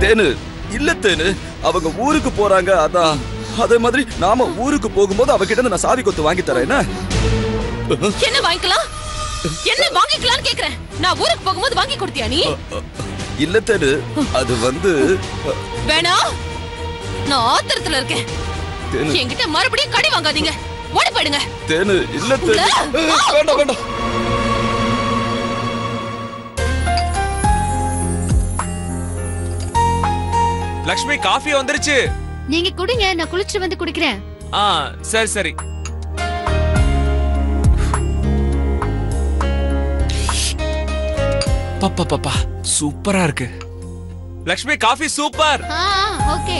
தேனு இல்ல தேனு, அவங்க ஊருக்கு போறாங்க. அதான் அதே மாதிரி நாம ஊருக்கு போகும்போது அவகிட்ட நான் சாவி கொத்து வாங்கி தரேன். என்ன வாங்கிக்கலாம்? என்ன வாங்கிக்கலாம்னு கேக்குறேன். நான் ஊருக்கு போகும்போது வாங்கி கொடுத்தியா நீ? இல்ல தேனு, அது வந்து வேணாம், நான் ஆத்திரத்துல இருக்கேன். என்கிட்ட மறுபடியும் கடி வாங்காதீங்க, ஓடி போயிடுங்க. தேனு இல்ல தேனு, வேண்டாம் வேண்டாம். லக்ஷ்மி காஃபி வந்துருச்சு. நீங்க குடிங்க, நான் குளிச்சிட்டு வந்து குடிக்கிறேன். சரி சரி. பாப்பா பாப்பா சூப்பரா இருக்கு. Lakshmi coffee super. ஓகே.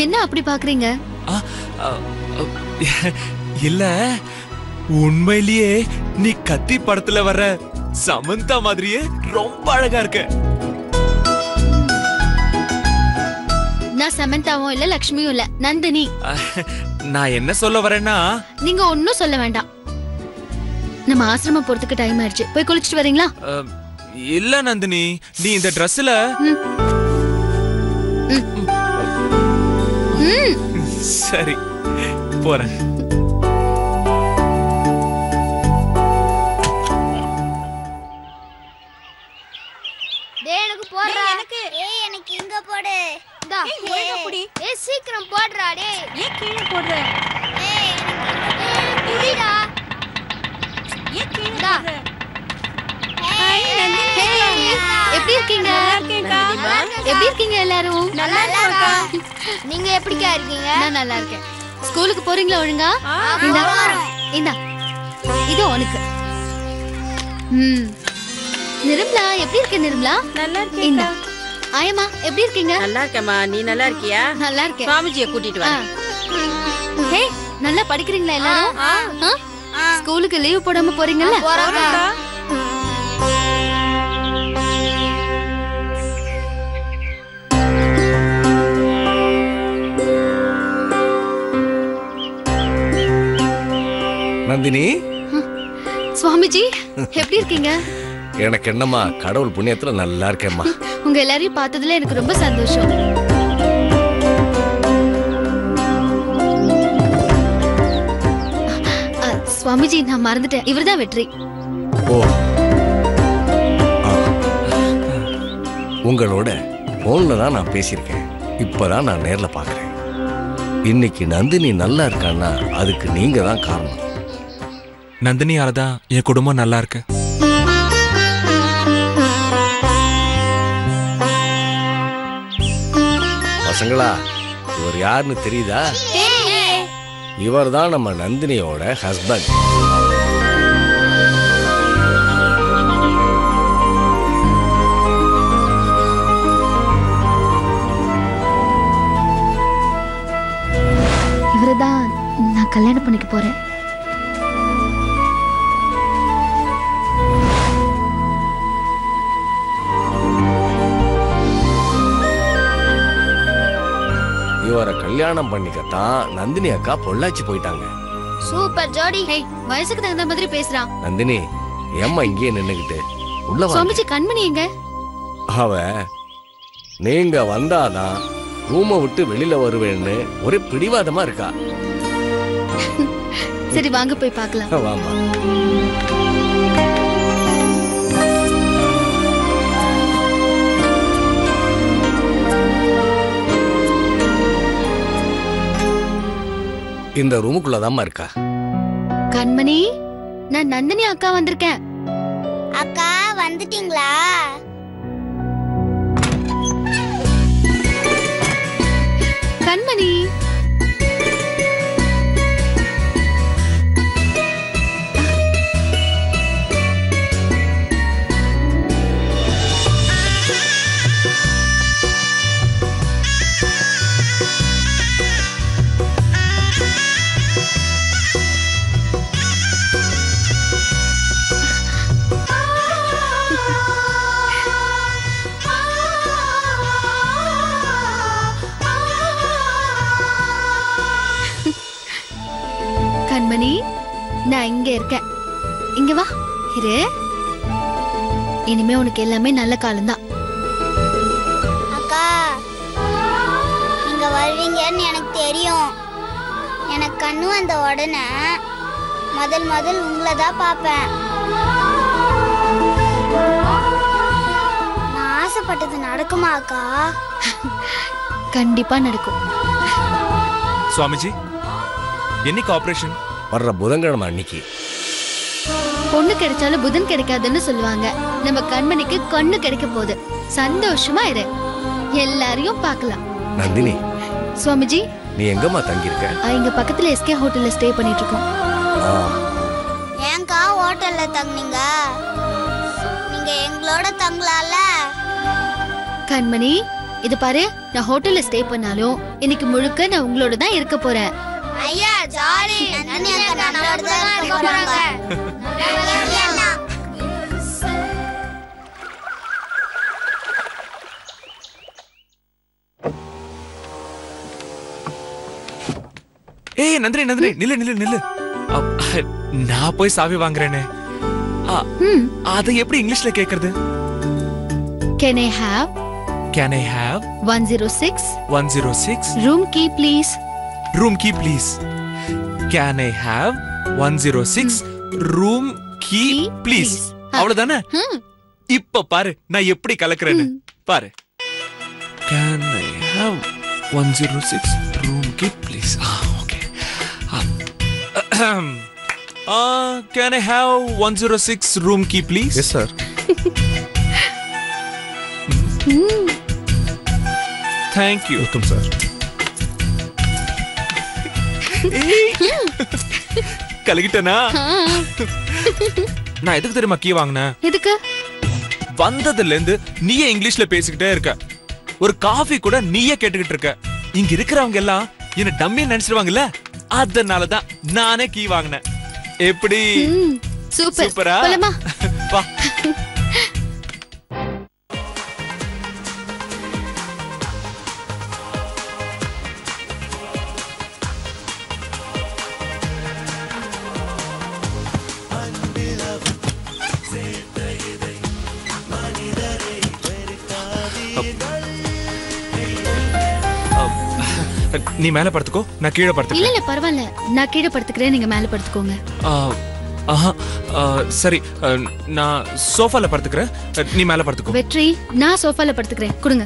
என்ன அப்படி பாக்குறீங்க? இல்ல, உண்மையிலேயே நீ கத்தி படத்துல வர சமந்தா மாதிரியே ரொம்ப அழகா இருக்க. நான் சமந்தாவும் இல்ல, லக்ஷ்மியும் இல்ல, நந்தினி. நான் என்ன சொல்ல வரேன்னா, நீங்க ஒன்னும் சொல்ல வேண்டாம். நம்ம ஆசிரமம் போறதுக்கு டைம் ஆயிடுச்சு, போய் குளிச்சிட்டு வரீங்களா? இல்ல நந்தினி, நீ இந்த ட்ரெஸ்ல சரி போறேன். எனக்கு போடுறா. எனக்கு இங்க போடு. இந்தா ஒழுங்கா புடி. சீக்கிரம் போடுறா டேய். ஏன் கீழே போடுற? புடிடா. ஏன் கீழே போடுற? எப்படி இருக்கீங்க? எப்படி இருக்கீங்க எல்லாரும்? நல்லா இருக்கா? நீங்க எப்படிக்கா இருக்கீங்க? நான் நல்லா இருக்கேன். ஸ்கூலுக்கு போறீங்களா ஒழுங்கா? இந்தா இது உனக்கு. நிர்மலா எப்படி இருக்க? நிர்மலா நல்லா இருக்கேன். ஆயம்மா எப்படி இருக்கீங்க? நல்லா இருக்கேம்மா. நீ நல்லா இருக்கியா? நல்லா இருக்கேன். சுவாமிஜியை கூட்டிட்டு வா. ஹே, நல்லா படிக்கிறீங்களா எல்லாரும்? ஸ்கூலுக்கு லீவ் போடாம போறீங்கல்ல? நந்தினி. சுவாமிஜி எப்படி இருக்கீங்க? எனக்கு என்னம்மா, கடவுள் புண்ணியத்துல நல்லா இருக்கேம்மா. உங்க எல்லாரையும் பார்த்ததுல எனக்கு ரொம்ப சந்தோஷம். சுவாமிஜி நான் மறந்துட்டேன், இவர்தான் வெற்றி. ஓ, உங்களோட போன்ல தான் நான் பேசியிருக்கேன். இப்பதான் நான் நேர்ல பாக்குறேன். இன்னைக்கு நந்தினி நல்லா இருக்கான்னா அதுக்கு நீங்க தான் காரணம். நந்தினியாலதான் என் குடும்பம் நல்லா இருக்கு. பசங்களா, இவர் யாருன்னு தெரியுதா? இவர் தான் நம்ம நந்தினியோட ஹஸ்பண்ட். இவரைதான் நான் கல்யாணம் பண்ணிக்க போறேன். இவரை கல்யாணம் பண்ணிக்கத்தான் நந்தினி அக்கா பொள்ளாச்சி போயிட்டாங்க. சூப்பர் ஜோடி. ஹே, வயசுக்கு தகுந்த மாதிரி பேசுறான். நந்தினி, ஏம்மா இங்கேயே நின்னுகிட்டு உள்ள வா. சுவாமிஜி கண்மணி எங்க? அவ நீங்க வந்தாதான் ரூமை விட்டு வெளியில வருவேன்னு ஒரே பிடிவாதமா இருக்கா. சரி வாங்க போய் பார்க்கலாம். வாமா. இந்த ரூமுக்குள்ளதாம்மா இருக்கா. கண்மணி, நான் நந்தினி அக்கா வந்திருக்கேன். அக்கா வந்துட்டீங்களா? கண்மணி, கண்மணி, நான் இங்க இருக்கேன். இங்க வா, இரு. இனிமே உனக்கு எல்லாமே நல்ல காலம்தான். அக்கா, நீங்க வருவீங்கன்னு எனக்கு தெரியும். எனக்கு கண்ணு வந்த உடனே முதல் உங்களை தான் பார்ப்பேன். நான் ஆசைப்பட்டது நடக்குமா அக்கா? கண்டிப்பா நடக்கும். சுவாமிஜி, என்னைக்கு ஆபரேஷன்? வர்ற புதன்கிழமை அன்னைக்கு. பொண்ணு கிடைச்சாலும் புதன் கிடைக்காதுன்னு சொல்லுவாங்க. நம்ம கண்மணிக்கு கண்ணு கிடைக்க போகுது. சந்தோஷமா இரு, எல்லாரையும் பார்க்கலாம். நந்தினி, சுவாமிஜி, நீ எங்கம்மா தங்கியிருக்க? இங்க பக்கத்துல எஸ்கே ஹோட்டல்ல ஸ்டே பண்ணிட்டு இருக்கோம். ஏன்க்கா ஹோட்டல்ல தங்குனீங்க? நீங்க எங்களோட தங்கலாம்ல. கண்மணி, இது பாரு, நான் ஹோட்டல்ல ஸ்டே பண்ணாலும் இன்னைக்கு முழுக்க நான் உங்களோட தான் இருக்க போறேன். ஐயா ஜாலி. நந்தினி அக்கா நம்மளோட தான் இருக்க போறாங்க. ஏய் நந்தினி, நந்தினி, நில்லு நில்லு நில்லு. நான் போய் சாவி வாங்குறேனே, அதை எப்படி இங்கிலீஷ்ல கேக்குறது? Can I have? Can I have 106 106 room key please? room key please? Can I have 106 room key please? அவ்வளவுதானே? இப்ப பாரு நான் எப்படி கலக்குறேன்னு பாரு. Can I have 106 room key please? Okay. Can I have 106 room key please? Yes sir. Thank you. Welcome sir. கலக்கிட்டனா? நான் எதுக்கு தெரியுமா key வாங்கினேன்? எதுக்கு? வந்ததுல இருந்து நீயே இங்கிலீஷ்ல பேசிக்கிட்டே இருக்க. ஒரு காஃபி கூட நீயே கேட்டுக்கிட்டு இருக்க. இங்க இருக்கிறவங்க எல்லாம் என்ன டம்மி நினைச்சிருவாங்கல்ல, அதனாலதான் நானே கீ வாங்கினேன். எப்படி? சூப்பரா? வா. நீ மேல படுத்துக்கோ, நான் கீழே படுத்துக்கிறேன். இல்ல இல்ல பரவாயில்ல, நான் கீழே படுத்துக்கிறேன், நீங்க மேல படுத்துக்கோங்க. சரி, நான் சோஃபால படுத்துக்கிறேன், நீ மேல படுத்துக்கோ. வெற்றி, நான் சோஃபால படுத்துக்கிறேன், கொடுங்க.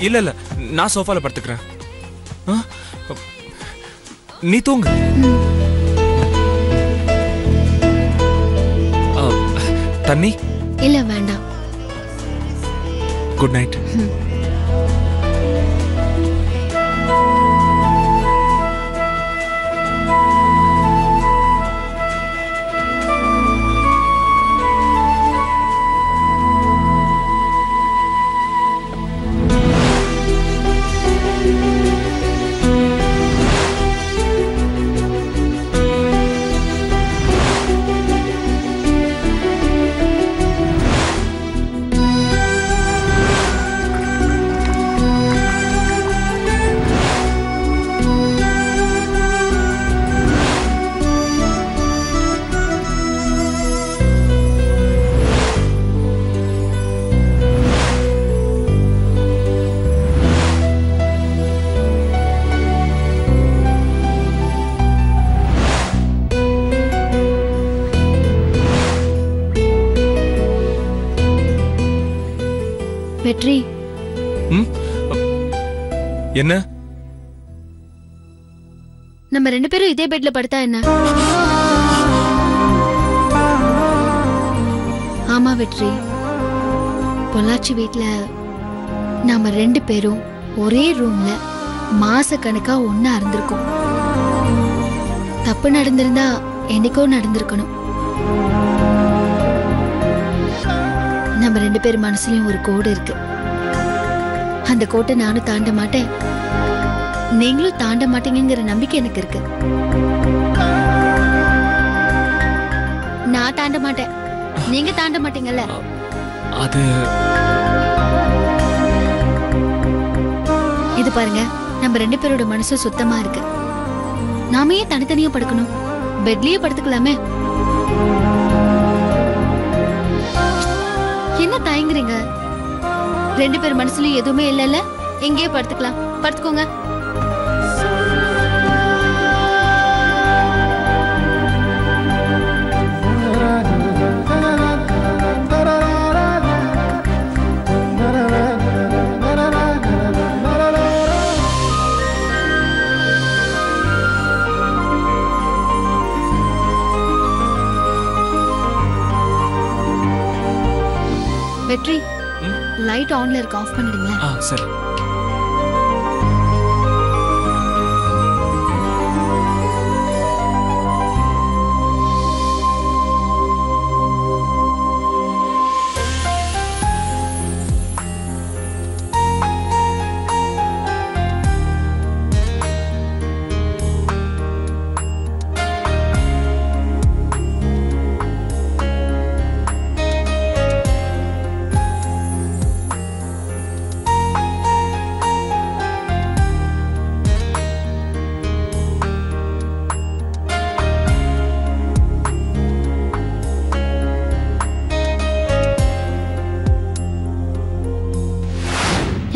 இல்ல இல்ல, நான் சோஃபால படுத்துக்கிறேன். நீ தூங்கு. தண்ணி? இல்ல வேண்டாம். Good night. வெற்றி, என்ன? நம்ம 2 பேரும் இதே பெட்ல படுத்தா என்ன? ஆமா வெற்றி, பொள்ளாச்சி வீட்ல நாம 2 பேரும் ஒரே ரூம்ல மாச கணக்கா ஒண்ணா இருந்திருக்கோம். தப்பு நடந்திருந்தா என்னைக்கோ நடந்திருக்கணும். நம்ம 2 பேர் மனசுலயும் ஒரு கோடு இருக்கு. அந்த கோட்டை நானும் தாண்ட மாட்டேன், நீங்களும் தாண்ட மாட்டீங்கிற நம்பிக்கை எனக்கு இருக்கு. நான் தாண்ட மாட்டேன், நீங்க தாண்ட மாட்டீங்கல்ல? அது இது பாருங்க, நம்ம 2 பேரோட மனசு சுத்தமா இருக்கு. நாம ஏன் தனித்தனியா படுக்கணும்? பெட்லயே படுத்துக்கலாமே. என்ன தயங்குறீங்க? 2 பேர் மனசுலயும் எதுவுமே இல்லைல்ல? எங்கேயே படுத்துக்கலாம். படுத்துக்கோங்க. வெற்றி, லைட் ஆன்ல இருக்கு, ஆஃப் பண்ணிடுங்க. சரி.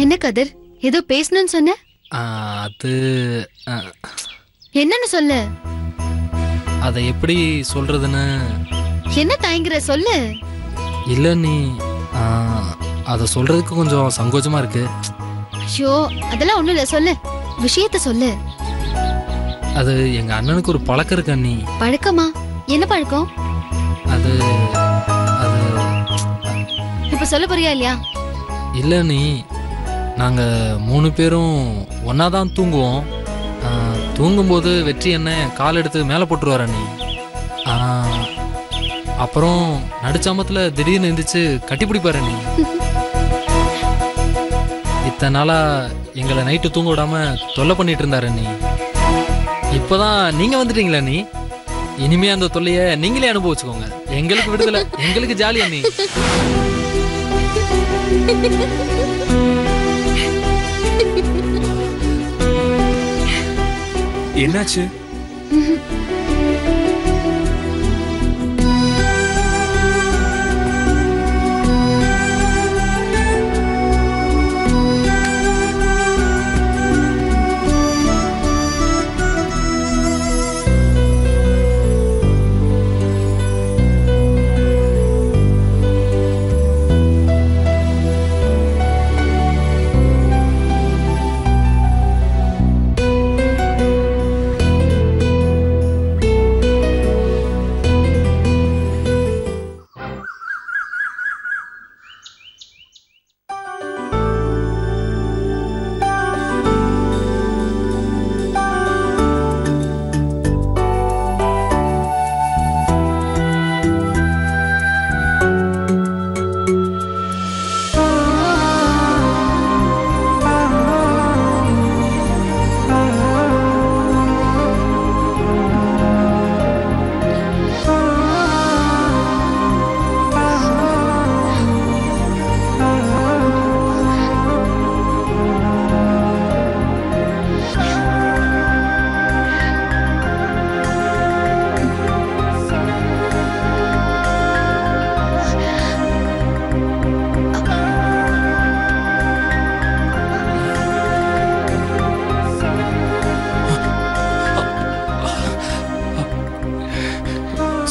என்ன கதிர், ஏதோ பேசணும்னு சொன்ன? அது என்னன்னு சொல்லு. அதை எப்படி சொல்றதுன்னு. என்ன தயங்குற, சொல்லு. இல்ல நீ அதை சொல்றதுக்கு கொஞ்சம் சங்கோச்சமா இருக்கு. ஐயோ, அதெல்லாம் ஒண்ணும் இல்ல, சொல்லு, விஷயத்த சொல்லு. அது எங்க அண்ணனுக்கு ஒரு பழக்கம் இருக்கு அண்ணி. பழக்கமா? என்ன பழக்கம்? அது அது இப்ப சொல்ல போறியா இல்லையா? இல்ல நீ, நாங்க 3 பேரும் ஒன்னா தான் தூங்குவோம். தூங்கும்போது வெற்றி என்ன கால் எடுத்து மேலே போட்டுருவார நீ. அப்புறம் நடுச்சாமத்துல திடீர்னு எந்திரிச்சு கட்டிப்பிடிப்பாரு நீ. இத்தனை நாளா எங்களை நைட்டு தூங்க விடாம தொல்லை பண்ணிட்டு இருந்தாரு நீ. இப்பதான் நீங்க வந்துட்டீங்களா நீ. இனிமே அந்த தொல்லைய நீங்களே அனுபவிச்சுக்கோங்க. எங்களுக்கு விடுதலை, எங்களுக்கு ஜாலியா நீ. என்னாச்சு?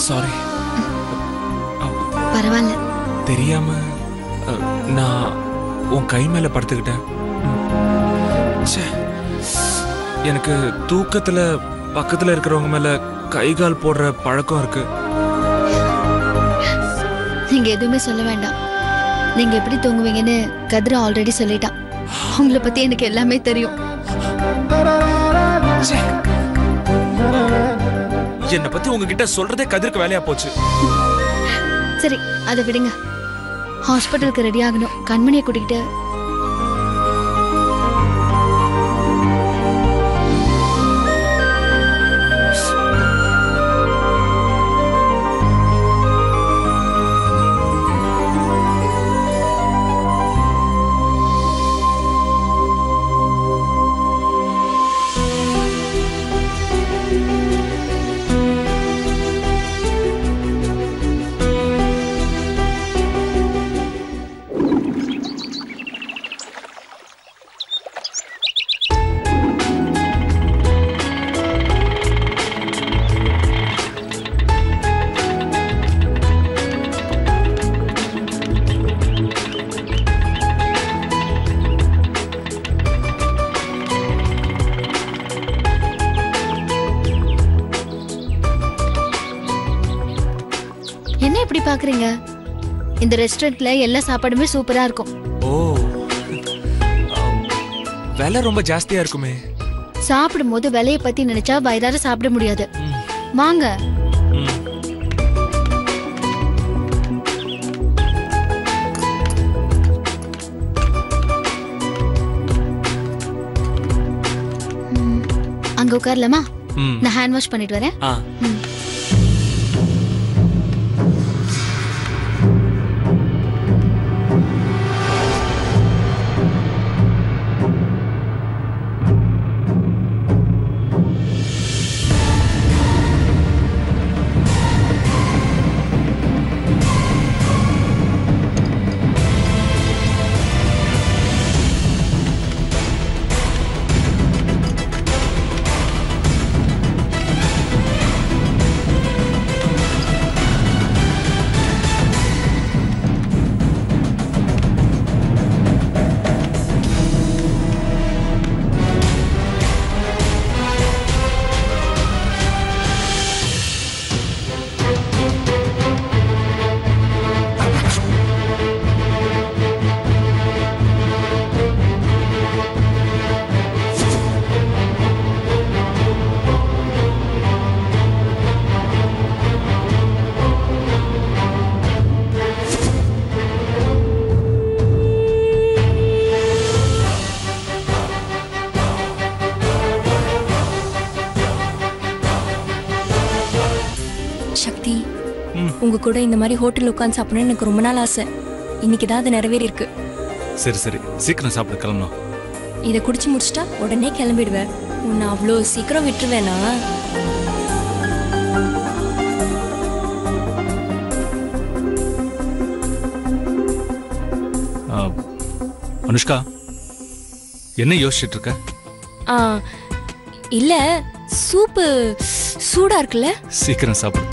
சாரி. பரவாயில்ல. தெரியாம நான் உன் கை மேல படுத்துக்கிட்டேன். எனக்கு தூக்கத்துல பக்கத்துல இருக்கிறவங்க மேல கை கால் போடுற பழக்கம் இருக்கு. நீங்க எதுவுமே சொல்ல வேண்டாம். நீங்க எப்படி தூங்குவீங்கன்னு கதிர ஆல்ரெடி சொல்லிட்டான். உங்களை பத்தி எனக்கு எல்லாமே தெரியும். என்னை பத்தி உங்ககிட்ட சொல்றதே கதிருக்கு வேலையா போச்சு. சரி, அதை விடுங்க. ஹாஸ்பிட்டலுக்கு ரெடி ஆகணும். கண்மணியை கூட்டிக்கிட்டு. என்ன இப்படி பாக்குறீங்க? இந்த ரெஸ்டாரண்ட்ல எல்லா சாப்பாடுமே சூப்பரா இருக்கும். ஓ, விலை ரொம்ப ஜாஸ்தியா இருக்குமே. சாப்பிடும் போது விலைய பத்தி நினைச்சா வயிறார சாப்பிட முடியாது. வாங்க. அங்க உட்காரலாமா? நான் ஹேண்ட் வாஷ் பண்ணிட்டு வரேன். சக்தி, உங்க கூட இந்த மாதிரி ஹோட்டல் உட்காந்து சாப்பிடணும்னு எனக்கு ரொம்ப நாள் ஆசை. இன்னைக்கு தான் அது நிறைவேறி இருக்கு. சரி சரி, சீக்கிரம் சாப்பிட கிளம்பணும். இதை குடிச்சு முடிச்சிட்டா உடனே கிளம்பிடுவேன். உன்னை அவ்வளோ சீக்கிரம் விட்டுருவேனா? அனுஷ்கா, என்ன யோசிச்சுட்டு இருக்க? இல்ல, சூப்பு சூடா இருக்குல்ல? சீக்கிரம் சாப்பிடு.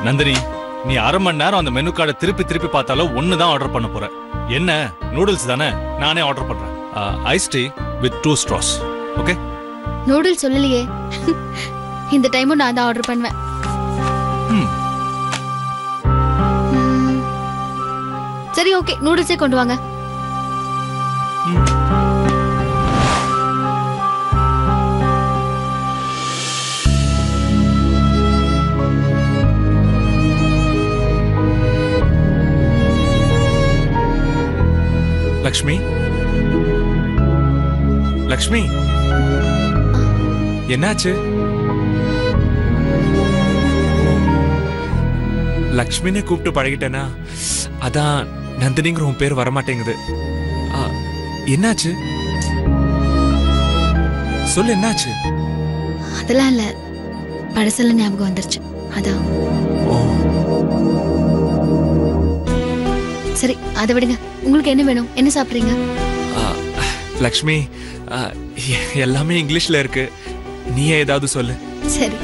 நந்தினி, நீ அரை மணி நேரம் அந்த மெனு கார்டை திருப்பி திருப்பி பார்த்தாலும் ஒண்ணுதான் ஆர்டர் பண்ண போற. என்ன, நூடுல்ஸ் தானே? நானே ஆர்டர் பண்றேன். Ice tea with 2 straws. Okay? Noodles சொல்லலையே. இந்த டைமும் நான் தான் ஆர்டர் பண்ணுவேன். சரி, ஓகே, நூடுல்ஸே கொண்டு வாங்க. லக்ஷ்மி, லக்ஷ்மி, என்னாச்சு? லக்ஷ்மினே கூப்பிட்டு பழகிட்டேனா, அதான் நந்தினிங்கிற உன் பேர் வரமாட்டேங்குது. என்னாச்சு? சொல்லு என்னாச்சு? அதெல்லாம் இல்ல, பழசெல்லாம் ஞாபகம் வந்துருச்சு, அதான். ஓ, சரி அதை விடுங்க. உங்களுக்கு என்ன வேணும்? என்ன சாப்பிடுறீங்க? லக்ஷ்மி, எல்லாமே இங்கிலீஷ்ல இருக்கு, நீ ஏதாவது சொல்லு. சரி.